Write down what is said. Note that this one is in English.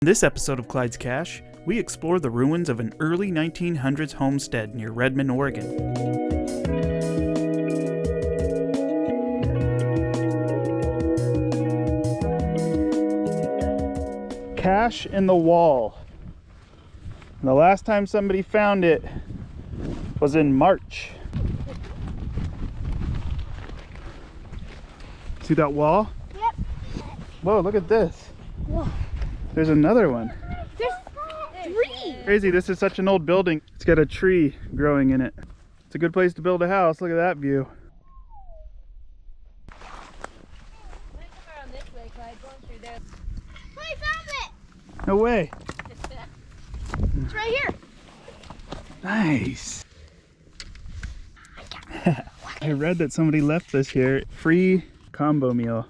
In this episode of Clyde's Cache, we explore the ruins of an early 1900s homestead near Redmond, Oregon. Cache in the wall. And the last time somebody found it was in March. See that wall? Yep. Whoa, look at this. Whoa. There's another one. There's three. Crazy, this is such an old building. It's got a tree growing in it. It's a good place to build a house. Look at that view. I'm gonna come around this way, Clyde, going through there. Oh, I found it! No way. It's right here. Nice. I read that somebody left this here. Free combo meal.